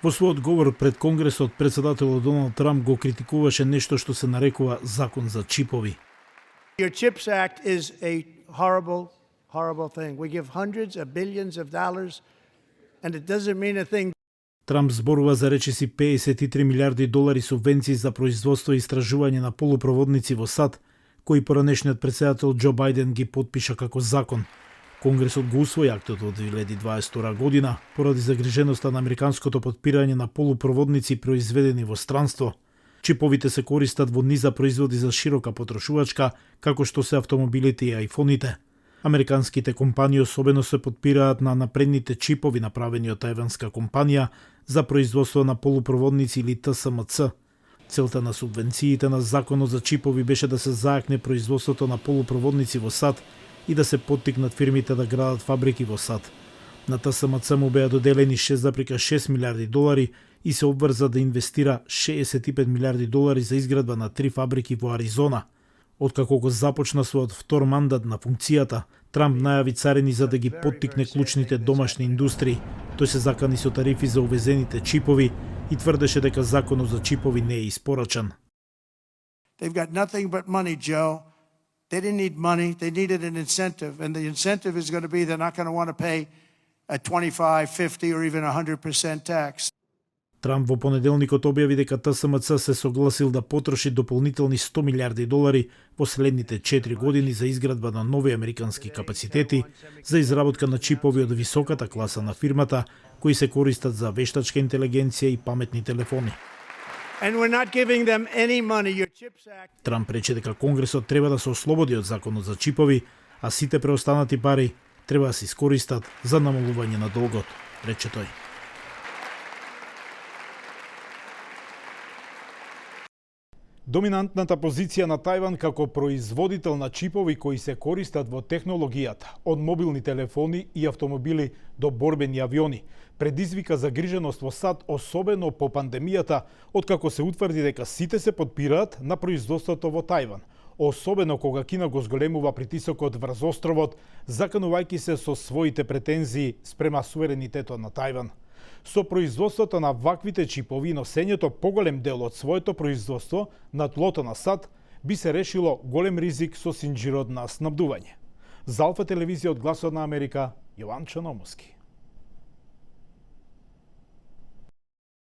Во својот говор пред Конгресот, председателот Доналд Трамп го критикуваше нешто што се нарекува закон за чипови. Your CHIPS Act is a horrible thing. We give hundreds of billions of dollars and it doesn't mean a thing. Трамп зборува за речиси 53 милиарди долари субвенции за производство и истражување на полупроводници во САД, кои поранешниот председател Џо Бајден ги потпиша како закон. Конгресот го усвои актот од 2022 година поради загриженоста на американското подпирање на полупроводници произведени во странство. Чиповите се користат во низа производи за широка потрошувачка, како што се автомобилите и ајфоните. Американските компании особено се подпираат на напредните чипови направени од тајванска компанија за производство на полупроводници или ТСМЦ. Целта на субвенциите на законот за чипови беше да се заакне производството на полупроводници во САД и да се поттикнат фирмите да градат фабрики во САД. На ТСМЦ му беа доделени 6,6 милиарди долари и се обврза да инвестира 65 милиарди долари за изградба на 3 фабрики во Аризона. Откако го започна својот втор мандат на функцијата, Трамп најави царини за да ги поттикне клучните домашни индустрии. Тој се закани со тарифи за увезените чипови и тврдеше дека законот за чипови не е испорачан. They've got nothing but money, Joe. They didn't need money, they needed an incentive, and the incentive is going to be they're not going to want to pay a 25, 50 or even 100% tax. Трамп во понеделникот објави дека ТСМЦ се согласил да потроши дополнителни 100 милиарди долари во следните 4 години за изградба на нови американски капацитети за изработка на чипови од високата класа на фирмата, кои се користат за вештачка интелигенција и паметни телефони. And we're not giving them any money. Your CHIPS Act. Трамп рече дека Конгресот треба да се ослободи од законот за чипови, а сите преостанати пари треба да се искористат за намалување на долгот, рече тој. Доминантната позиција на Тајван како производител на чипови кои се користат во технологијата, од мобилни телефони и автомобили до борбени авиони, предизвика загриженост во САД, особено по пандемијата, откако се утврди дека сите се подпираат на производството во Тајван, особено кога Кина го зголемува притисокот врз островот, заканувајќи се со своите претензии спрема суверенитетот на Тајван. Со производството на ваквите чипови, носењето поголем дел од своето производство на тлото на САД би се решило голем ризик со синџирот на снабдување. За Алфа телевизија од Гласот на Америка, Јован Чономовски.